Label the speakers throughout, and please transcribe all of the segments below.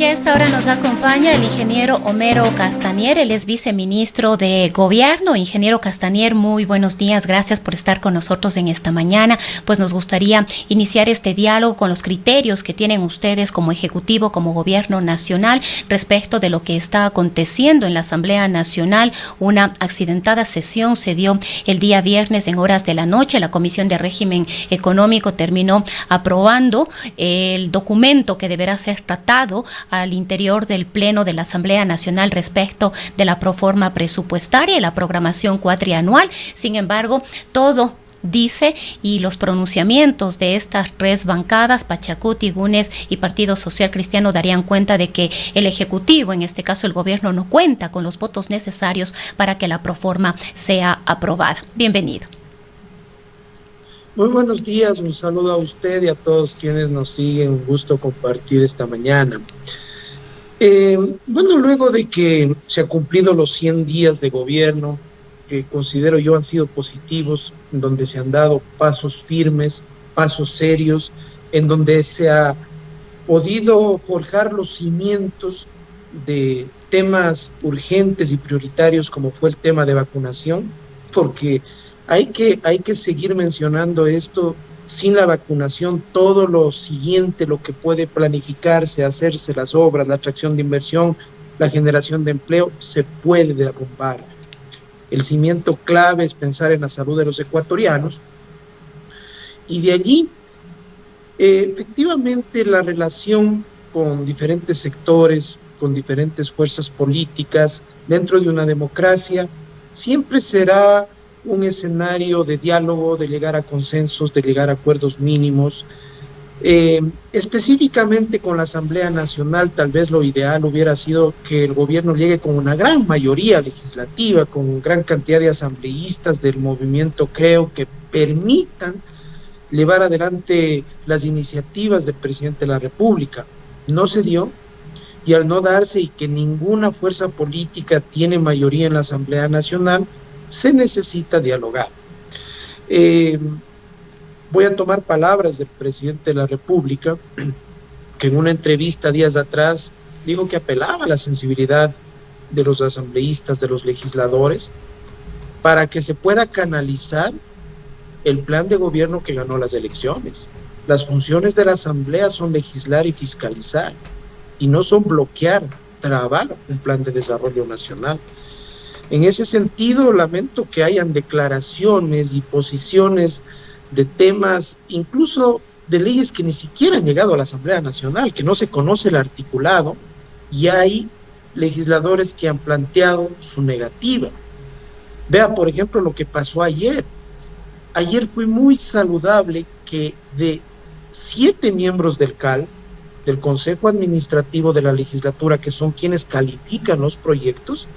Speaker 1: que a esta hora nos acompaña el ingeniero Homero Castanier, él es viceministro de Gobierno. Ingeniero Castanier, muy buenos días, gracias por estar con nosotros en esta mañana. Pues nos gustaría iniciar este diálogo con los criterios que tienen ustedes como Ejecutivo, como Gobierno Nacional, respecto de lo que está aconteciendo en la Asamblea Nacional. Una accidentada sesión se dio el día viernes en horas de la noche. La Comisión de Régimen Económico terminó aprobando el documento que deberá ser tratado al interior del Pleno de la Asamblea Nacional respecto de la proforma presupuestaria y la programación cuatrianual. Sin embargo, todo dice, y los pronunciamientos de estas tres bancadas, Pachacuti, Gunes y Partido Social Cristiano, darían cuenta de que el Ejecutivo, en este caso el Gobierno, no cuenta con los votos necesarios para que la proforma sea aprobada. Bienvenido.
Speaker 2: Muy buenos días, un saludo a usted y a todos quienes nos siguen, un gusto compartir esta mañana. Luego de que se han cumplido los 100 días de gobierno, que considero yo han sido positivos, en donde se han dado pasos firmes, pasos serios, en donde se ha podido forjar los cimientos de temas urgentes y prioritarios como fue el tema de vacunación, porque hay que seguir mencionando esto. Sin la vacunación, todo lo siguiente, lo que puede planificarse, hacerse, las obras, la atracción de inversión, la generación de empleo, se puede derrumbar. El cimiento clave es pensar en la salud de los ecuatorianos, y de allí, efectivamente, la relación con diferentes sectores, con diferentes fuerzas políticas, dentro de una democracia, siempre será un escenario de diálogo, de llegar a consensos, de llegar a acuerdos mínimos. Específicamente con la Asamblea Nacional, tal vez lo ideal hubiera sido que el gobierno llegue con una gran mayoría legislativa, con gran cantidad de asambleístas del movimiento, creo, que permitan llevar adelante las iniciativas del presidente de la República. No se dio, y al no darse y que ninguna fuerza política tiene mayoría en la Asamblea Nacional, se necesita dialogar. Voy a tomar palabras del presidente de la República, que en una entrevista días atrás dijo que apelaba a la sensibilidad de los asambleístas, de los legisladores, para que se pueda canalizar el plan de gobierno que ganó las elecciones. Las funciones de la Asamblea son legislar y fiscalizar, y no son bloquear, trabar un plan de desarrollo nacional. En ese sentido, lamento que hayan declaraciones y posiciones de temas, incluso de leyes que ni siquiera han llegado a la Asamblea Nacional, que no se conoce el articulado, y hay legisladores que han planteado su negativa. Vea, por ejemplo, lo que pasó ayer. Ayer fue muy saludable que de 7 miembros del CAL, del Consejo Administrativo de la Legislatura, que son quienes califican los proyectos,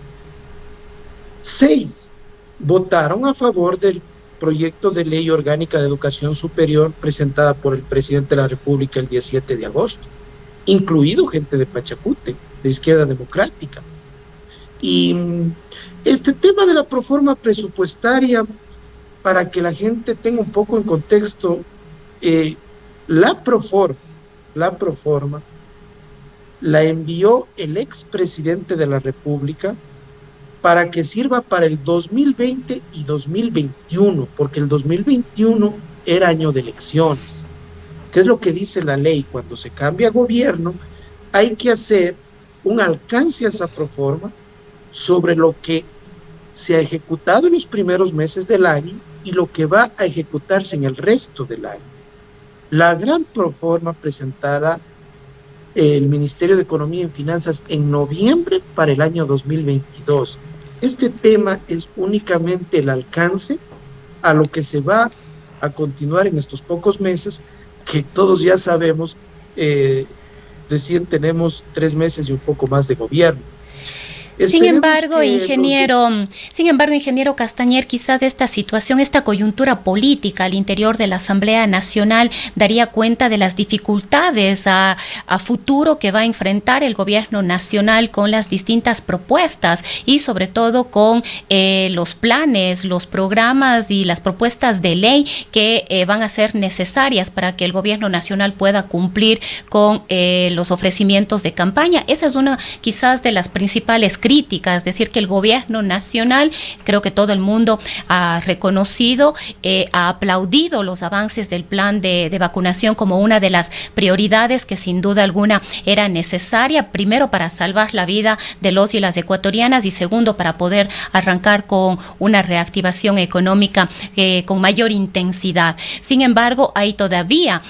Speaker 2: 6 votaron a favor del proyecto de ley orgánica de educación superior presentada por el presidente de la República el 17 de agosto, incluido gente de Pachacute, de Izquierda Democrática. Y este tema de la proforma presupuestaria, para que la gente tenga un poco en contexto, la proforma la envió el expresidente de la República para que sirva para el 2020 y 2021, porque el 2021 era año de elecciones. ¿Qué es lo que dice la ley? Cuando se cambia gobierno, hay que hacer un alcance a esa proforma sobre lo que se ha ejecutado en los primeros meses del año y lo que va a ejecutarse en el resto del año. La gran proforma presentada el Ministerio de Economía y Finanzas en noviembre para el año 2022. Este tema es únicamente el alcance a lo que se va a continuar en estos pocos meses, que todos ya sabemos, recién tenemos 3 meses y un poco más de gobierno.
Speaker 1: Sin embargo, ingeniero Castañer, quizás esta situación, esta coyuntura política al interior de la Asamblea Nacional daría cuenta de las dificultades a futuro que va a enfrentar el gobierno nacional con las distintas propuestas y sobre todo con los planes, los programas y las propuestas de ley que van a ser necesarias para que el gobierno nacional pueda cumplir con los ofrecimientos de campaña. Esa es una quizás de las principales críticas, es decir, que el gobierno nacional, creo que todo el mundo ha reconocido, ha aplaudido los avances del plan de vacunación como una de las prioridades que sin duda alguna era necesaria, primero para salvar la vida de los y las ecuatorianas y segundo para poder arrancar con una reactivación económica con mayor intensidad. Sin embargo, hay todavía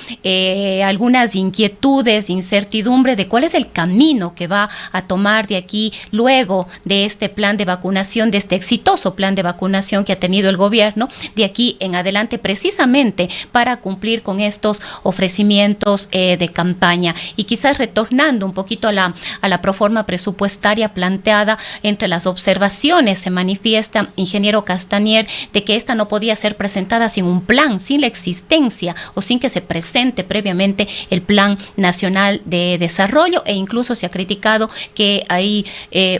Speaker 1: algunas inquietudes, incertidumbre de cuál es el camino que va a tomar de aquí luego de este plan de vacunación, de este exitoso plan de vacunación que ha tenido el gobierno, de aquí en adelante precisamente para cumplir con estos ofrecimientos de campaña. Y quizás retornando un poquito a la proforma presupuestaria planteada, entre las observaciones se manifiesta, ingeniero Castañer, de que esta no podía ser presentada sin un plan, sin la existencia o sin que se presente previamente el Plan Nacional de Desarrollo, e incluso se ha criticado que hay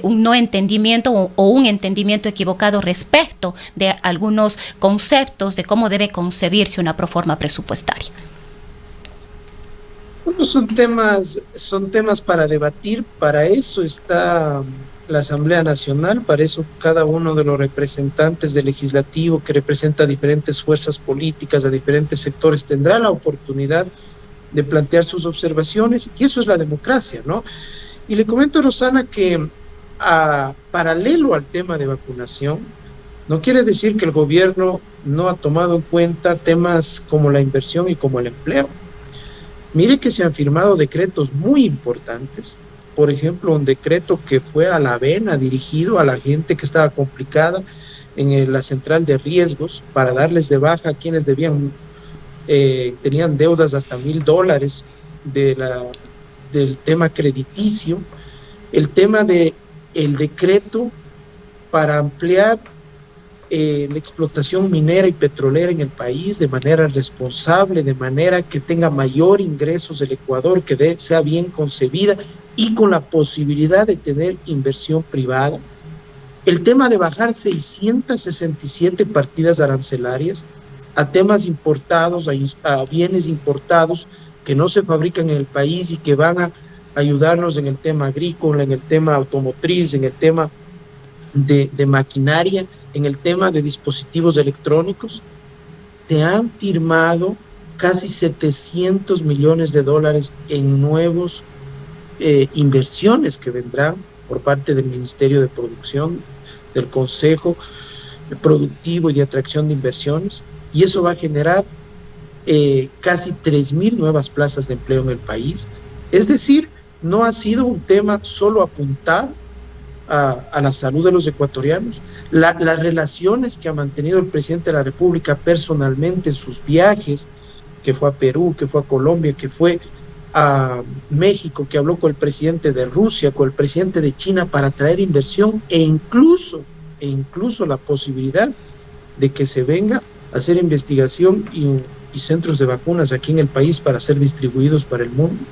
Speaker 1: un no entendimiento o un entendimiento equivocado respecto de algunos conceptos de cómo debe concebirse una proforma presupuestaria.
Speaker 2: Bueno, son temas para debatir, para eso está la Asamblea Nacional, para eso cada uno de los representantes del legislativo que representa a diferentes fuerzas políticas, a diferentes sectores, tendrá la oportunidad de plantear sus observaciones, y eso es la democracia, ¿no? Y le comento a Rosana que paralelo al tema de vacunación, no quiere decir que el gobierno no ha tomado en cuenta temas como la inversión y como el empleo. Mire que se han firmado decretos muy importantes, por ejemplo, un decreto que fue a la avena dirigido a la gente que estaba complicada en la central de riesgos para darles de baja a quienes tenían deudas hasta $1,000 del tema crediticio, el tema del decreto para ampliar la explotación minera y petrolera en el país de manera responsable, de manera que tenga mayor ingresos el Ecuador, que sea bien concebida y con la posibilidad de tener inversión privada. El tema de bajar 667 partidas arancelarias a temas importados, a bienes importados que no se fabrican en el país y que van a ayudarnos en el tema agrícola, en el tema automotriz, en el tema de maquinaria, en el tema de dispositivos electrónicos. Se han firmado casi $700 millones en nuevos inversiones que vendrán por parte del Ministerio de Producción, del Consejo Productivo y de Atracción de Inversiones, y eso va a generar casi 3,000 nuevas plazas de empleo en el país. Es decir, no ha sido un tema solo apuntado a la salud de los ecuatorianos. Las relaciones que ha mantenido el presidente de la República personalmente en sus viajes, que fue a Perú, que fue a Colombia, que fue a México, que habló con el presidente de Rusia, con el presidente de China para traer inversión e incluso la posibilidad de que se venga a hacer investigación y centros de vacunas aquí en el país para ser distribuidos para el mundo.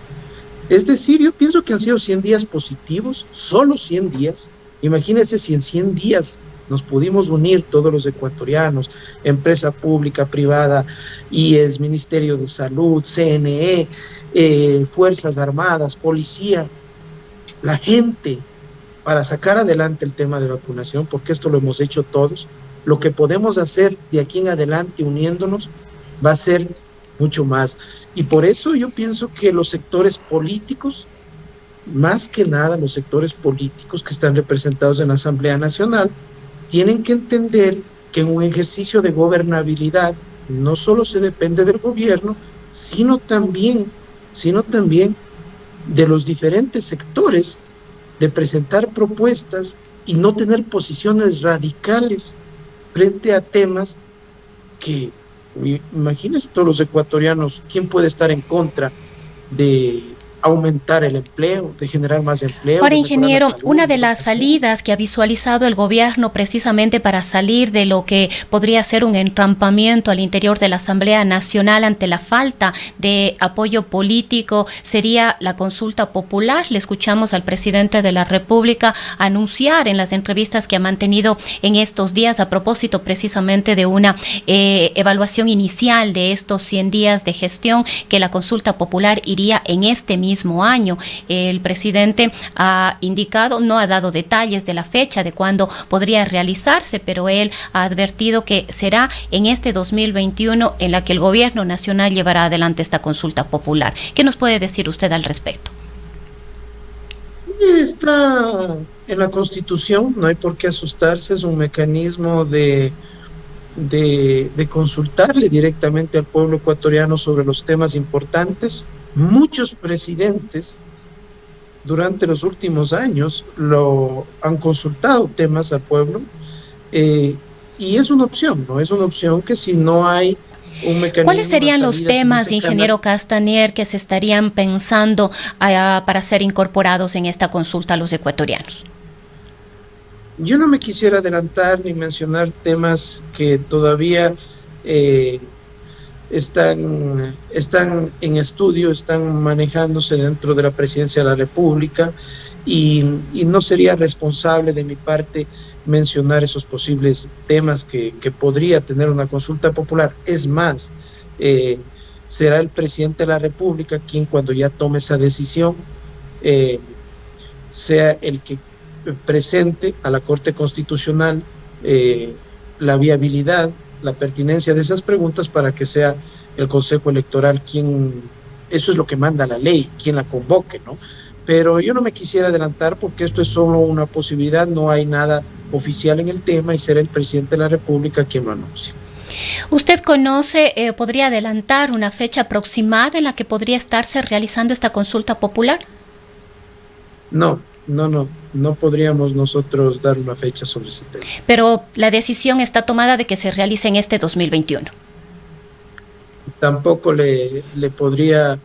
Speaker 2: Es decir, yo pienso que han sido 100 días positivos, solo 100 días. Imagínense si en 100 días nos pudimos unir todos los ecuatorianos, empresa pública, privada, IES, Ministerio de Salud, CNE, Fuerzas Armadas, Policía, la gente, para sacar adelante el tema de vacunación, porque esto lo hemos hecho todos. Lo que podemos hacer de aquí en adelante uniéndonos va a ser mucho más. Y por eso yo pienso que los sectores políticos, más que nada los sectores políticos que están representados en la Asamblea Nacional, tienen que entender que en un ejercicio de gobernabilidad no solo se depende del gobierno, sino también de los diferentes sectores, de presentar propuestas y no tener posiciones radicales frente a temas que, imagínense todos los ecuatorianos, ¿quién puede estar en contra de aumentar el empleo, de generar más empleo,
Speaker 1: Ahora,
Speaker 2: de mejorar la
Speaker 1: ingeniero,
Speaker 2: salud,
Speaker 1: una
Speaker 2: la
Speaker 1: de las
Speaker 2: educación.
Speaker 1: salidas que ha visualizado el gobierno precisamente para salir de lo que podría ser un entrampamiento al interior de la Asamblea Nacional ante la falta de apoyo político sería la consulta popular. Le escuchamos al presidente de la República anunciar en las entrevistas que ha mantenido en estos días a propósito precisamente de una evaluación inicial de estos 100 días de gestión, que la consulta popular iría en este mismo año. El presidente ha indicado, no ha dado detalles de la fecha de cuándo podría realizarse, pero él ha advertido que será en este 2021 en la que el gobierno nacional llevará adelante esta consulta popular. ¿Qué nos puede decir usted al respecto?
Speaker 2: Está en la Constitución, no hay por qué asustarse, es un mecanismo de consultarle directamente al pueblo ecuatoriano sobre los temas importantes. Muchos presidentes durante los últimos años lo han consultado temas al pueblo, eh, y es una opción, ¿no? Es una opción que si no hay un
Speaker 1: ¿Cuáles
Speaker 2: mecanismo, una
Speaker 1: serían los
Speaker 2: salida sin
Speaker 1: temas,
Speaker 2: ese canal.
Speaker 1: ingeniero Castanier, que se estarían pensando para ser incorporados en esta consulta a los ecuatorianos?
Speaker 2: Yo no me quisiera adelantar ni mencionar temas que todavía eh, están en estudio, están manejándose dentro de la Presidencia de la República, y no sería responsable de mi parte mencionar esos posibles temas que podría tener una consulta popular. Es más, eh, será el presidente de la República quien, cuando ya tome esa decisión, eh, sea el que presente a la Corte Constitucional eh, la viabilidad, la pertinencia de esas preguntas, para que sea el Consejo Electoral quien, eso es lo que manda la ley, quien la convoque, ¿no? Pero yo no me quisiera adelantar porque esto es solo una posibilidad, no hay nada oficial en el tema, y será el presidente de la República quien lo anuncie.
Speaker 1: ¿Usted conoce, podría adelantar una fecha aproximada en la que podría estarse realizando esta consulta popular?
Speaker 2: No podríamos nosotros dar una fecha sobre ese tema.
Speaker 1: Pero la decisión está tomada de que se realice en este 2021.
Speaker 2: Tampoco le podría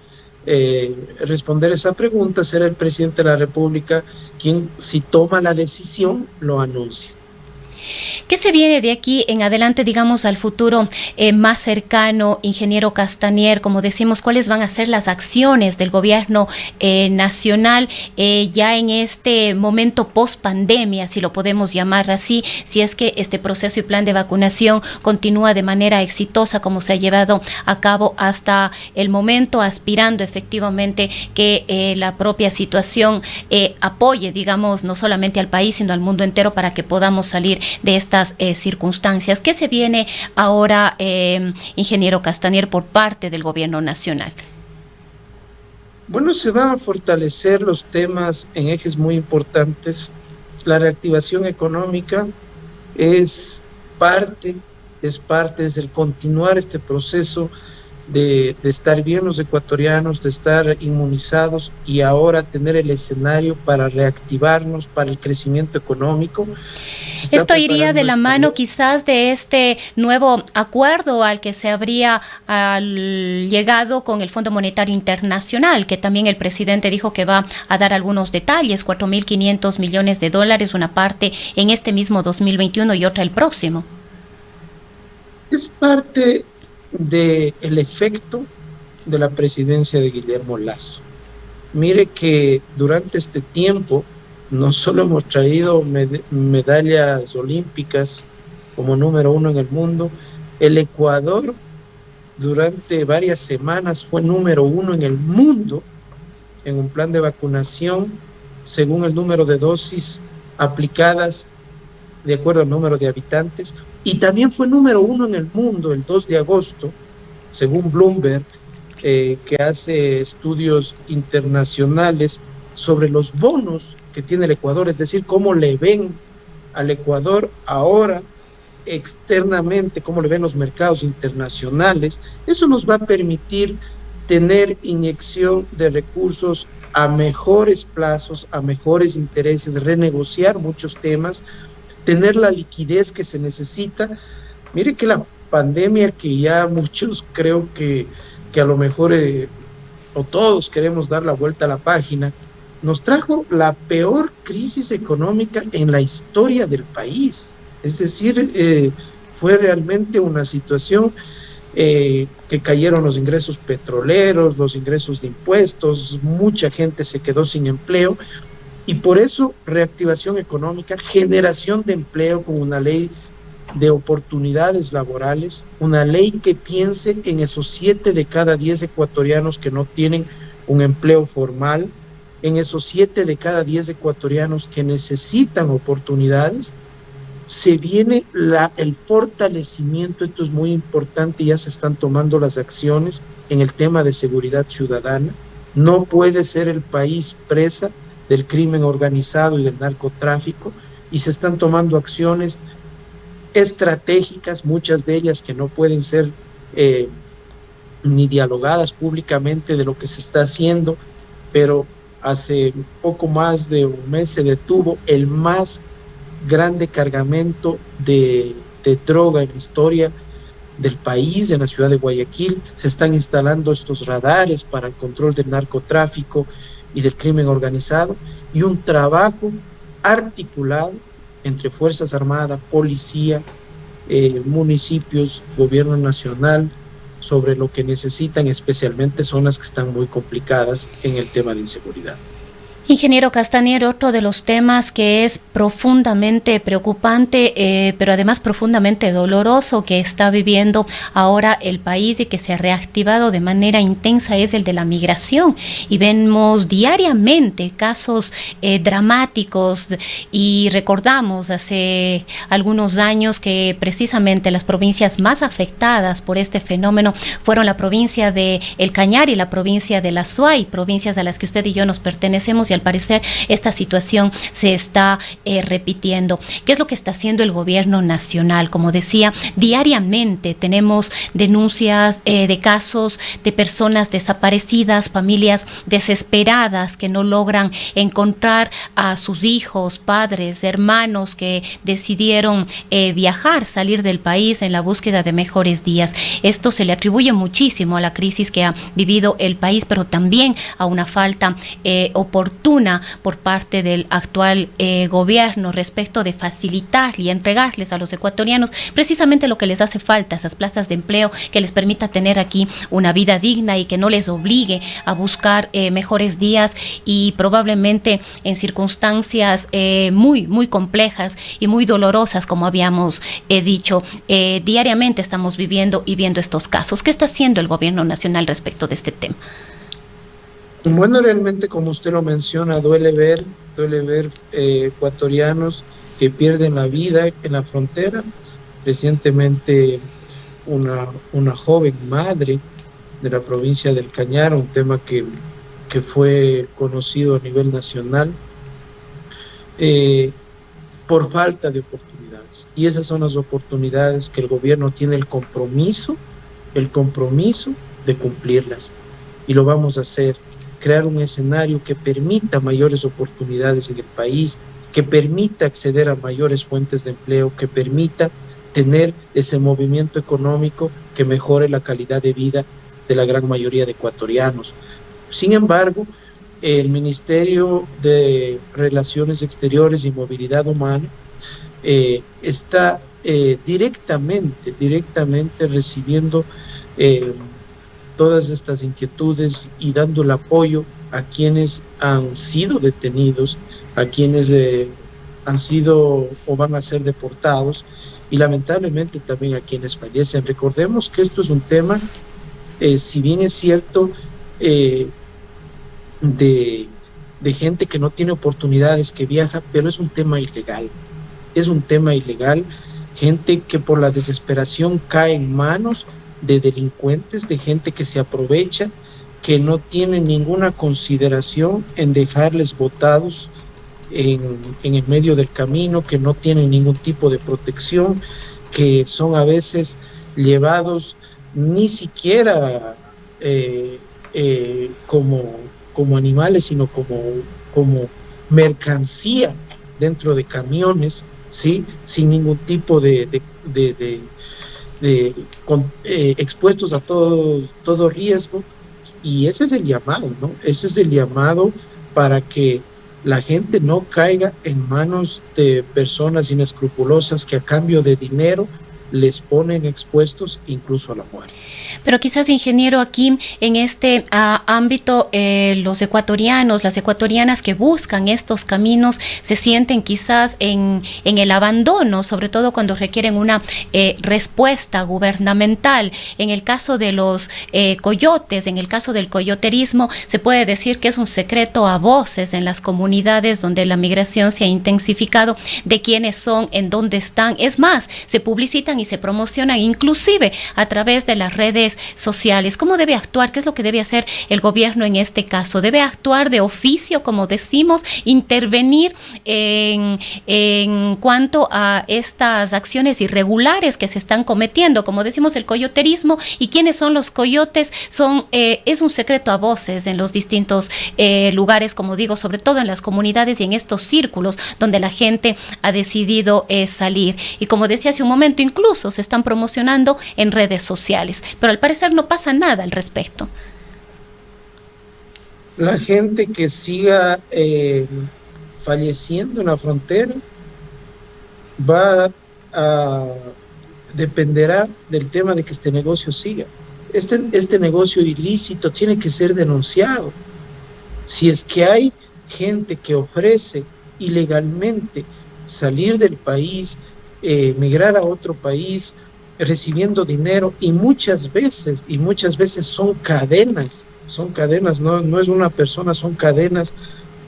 Speaker 2: responder esa pregunta. Será el presidente de la República quien, si toma la decisión, lo anuncie.
Speaker 1: ¿Qué se viene de aquí en adelante, digamos, al futuro más cercano, ingeniero Castanier? Como decimos, ¿cuáles van a ser las acciones del gobierno nacional ya en este momento post-pandemia, si lo podemos llamar así, si es que este proceso y plan de vacunación continúa de manera exitosa como se ha llevado a cabo hasta el momento, aspirando efectivamente que la propia situación apoye, digamos, no solamente al país, sino al mundo entero, para que podamos salir de estas circunstancias? ¿Qué se viene ahora, ingeniero Castanier, por parte del gobierno nacional?
Speaker 2: Bueno, se van a fortalecer los temas en ejes muy importantes. La reactivación económica es parte, es el continuar este proceso de estar bien los ecuatorianos, de estar inmunizados, y ahora tener el escenario para reactivarnos, para el crecimiento económico.
Speaker 1: Esto iría de la mano quizás de este nuevo acuerdo al que se habría llegado con el Fondo Monetario Internacional, que también el presidente dijo que va a dar algunos detalles, 4.500 millones de dólares, una parte en este mismo 2021 y otra el próximo.
Speaker 2: Es parte del efecto de la presidencia de Guillermo Lasso. Mire que durante este tiempo no solo hemos traído medallas olímpicas como número 1 en el mundo, el Ecuador durante varias semanas fue número 1 en el mundo en un plan de vacunación según el número de dosis aplicadas de acuerdo al número de habitantes, y también fue número 1 en el mundo el 2 de agosto, según Bloomberg, que hace estudios internacionales sobre los bonos que tiene el Ecuador, es decir, cómo le ven al Ecuador ahora externamente, cómo le ven los mercados internacionales. Eso nos va a permitir tener inyección de recursos a mejores plazos, a mejores intereses, renegociar muchos temas, tener la liquidez que se necesita. Mire que la pandemia, que ya muchos creo que a lo mejor o todos queremos dar la vuelta a la página, nos trajo la peor crisis económica en la historia del país. Es decir, fue realmente una situación que cayeron los ingresos petroleros, los ingresos de impuestos, mucha gente se quedó sin empleo, y por eso reactivación económica, generación de empleo con una ley de oportunidades laborales, una ley que piense en esos 7 de cada 10 ecuatorianos que no tienen un empleo formal, en esos 7 de cada 10 ecuatorianos que necesitan oportunidades. Se viene el fortalecimiento, esto es muy importante, ya se están tomando las acciones en el tema de seguridad ciudadana. No puede ser el país presa del crimen organizado y del narcotráfico, y se están tomando acciones estratégicas, muchas de ellas que no pueden ser ni dialogadas públicamente de lo que se está haciendo, pero hace poco más de un mes se detuvo el más grande cargamento de droga en la historia del país, en la ciudad de Guayaquil. Se están instalando estos radares para el control del narcotráfico y del crimen organizado, y un trabajo articulado entre Fuerzas Armadas, policía, municipios, gobierno nacional, sobre lo que necesitan, especialmente zonas que están muy complicadas en el tema de inseguridad.
Speaker 1: Ingeniero Castañer, otro de los temas que es profundamente preocupante, pero además profundamente doloroso que está viviendo ahora el país y que se ha reactivado de manera intensa es el de la migración. Y vemos diariamente casos dramáticos, y recordamos hace algunos años que precisamente las provincias más afectadas por este fenómeno fueron la provincia de El Cañar y la provincia de la Suay, provincias a las que usted y yo nos pertenecemos, y al parecer esta situación se está repitiendo. ¿Qué es lo que está haciendo el gobierno nacional? Como decía, diariamente tenemos denuncias de casos de personas desaparecidas, familias desesperadas que no logran encontrar a sus hijos, padres, hermanos que decidieron viajar, salir del país en la búsqueda de mejores días. Esto se le atribuye muchísimo a la crisis que ha vivido el país, pero también a una falta oportuna por parte del actual gobierno respecto de facilitar y entregarles a los ecuatorianos precisamente lo que les hace falta, esas plazas de empleo que les permita tener aquí una vida digna y que no les obligue a buscar mejores días, y probablemente en circunstancias muy, muy complejas y muy dolorosas, como habíamos dicho. Diariamente estamos viviendo y viendo estos casos. ¿Qué está haciendo el gobierno nacional respecto de este tema?
Speaker 2: Bueno, realmente, como usted lo menciona, duele ver ecuatorianos que pierden la vida en la frontera. Recientemente una joven madre de la provincia del Cañar, un tema que fue conocido a nivel nacional, por falta de oportunidades. Y esas son las oportunidades que el gobierno tiene el compromiso de cumplirlas. Y lo vamos a hacer. Crear un escenario que permita mayores oportunidades en el país, que permita acceder a mayores fuentes de empleo, que permita tener ese movimiento económico que mejore la calidad de vida de la gran mayoría de ecuatorianos. Sin embargo, el Ministerio de Relaciones Exteriores y Movilidad Humana está directamente recibiendo todas estas inquietudes y dando el apoyo a quienes han sido detenidos, a quienes han sido o van a ser deportados, y lamentablemente también a quienes fallecen. Recordemos que esto es un tema, si bien es cierto, de gente que no tiene oportunidades, que viaja, pero es un tema ilegal. Es un tema ilegal, gente que por la desesperación cae en manos de delincuentes, de gente que se aprovecha, que no tiene ninguna consideración en dejarles botados en el medio del camino, que no tienen ningún tipo de protección, que son a veces llevados ni siquiera como animales, sino como mercancía dentro de camiones, ¿sí? Sin ningún tipo expuestos a todo riesgo, Y ese es el llamado, ¿no? Ese es el llamado para que la gente no caiga en manos de personas inescrupulosas que a cambio de dinero les ponen expuestos incluso a la muerte.
Speaker 1: Pero quizás, ingeniero, aquí en este ámbito, los ecuatorianos, las ecuatorianas que buscan estos caminos se sienten quizás en el abandono, sobre todo cuando requieren una respuesta gubernamental. En el caso de los coyotes, en el caso del coyoterismo, se puede decir que es un secreto a voces en las comunidades donde la migración se ha intensificado, de quiénes son, en dónde están. Es más, se publicitan y se promocionan inclusive a través de las redes sociales. ¿Cómo debe actuar? ¿Qué es lo que debe hacer el gobierno en este caso? ¿Debe actuar de oficio, como decimos, intervenir en cuanto a estas acciones irregulares que se están cometiendo? Como decimos, el coyoterismo y quiénes son los coyotes es un secreto a voces en los distintos lugares, como digo, sobre todo en las comunidades y en estos círculos donde la gente ha decidido salir. Y como decía hace un momento, incluso se están promocionando en redes sociales, pero al parecer no pasa nada al respecto.
Speaker 2: La gente que siga falleciendo en la frontera dependerá del tema de que este negocio siga. Este negocio ilícito tiene que ser denunciado. Si es que hay gente que ofrece ilegalmente salir del país, migrar a otro país, recibiendo dinero, y muchas veces son cadenas, no es una persona, son cadenas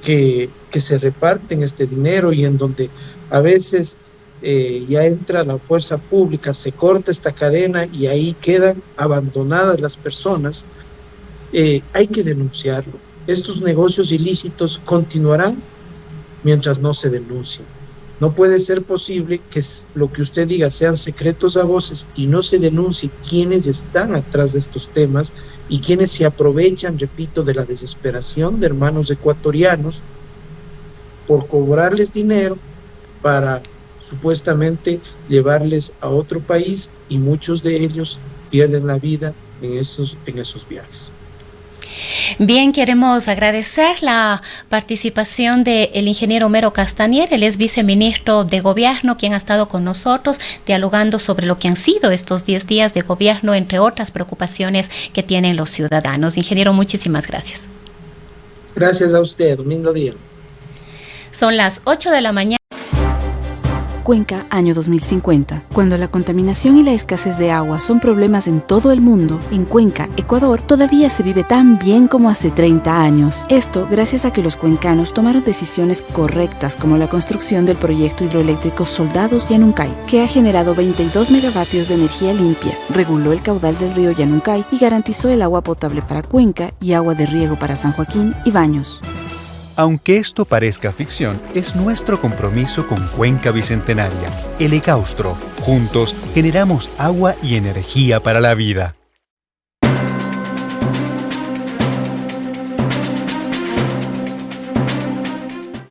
Speaker 2: que se reparten este dinero, y en donde a veces ya entra la fuerza pública, se corta esta cadena y ahí quedan abandonadas las personas. Hay que denunciarlo. Estos negocios ilícitos continuarán mientras no se denuncien. No puede ser posible que lo que usted diga sean secretos a voces y no se denuncie quiénes están atrás de estos temas y quienes se aprovechan, repito, de la desesperación de hermanos ecuatorianos por cobrarles dinero para supuestamente llevarles a otro país, y muchos de ellos pierden la vida en esos viajes.
Speaker 1: Bien, queremos agradecer la participación del ingeniero Homero Castañer. Él es viceministro de Gobierno, quien ha estado con nosotros dialogando sobre lo que han sido estos 10 días de gobierno, entre otras preocupaciones que tienen los ciudadanos. Ingeniero, muchísimas gracias.
Speaker 2: Gracias a usted, domingo día.
Speaker 1: Son las 8 de la mañana.
Speaker 3: Cuenca, año 2050. Cuando la contaminación y la escasez de agua son problemas en todo el mundo, en Cuenca, Ecuador, todavía se vive tan bien como hace 30 años. Esto gracias a que los cuencanos tomaron decisiones correctas, como la construcción del proyecto hidroeléctrico Soldados Yanuncay, que ha generado 22 megavatios de energía limpia, reguló el caudal del río Yanuncay y garantizó el agua potable para Cuenca y agua de riego para San Joaquín y Baños.
Speaker 4: Aunque esto parezca ficción, es nuestro compromiso con Cuenca Bicentenaria, el Ecaustro. Juntos generamos agua y energía para la vida.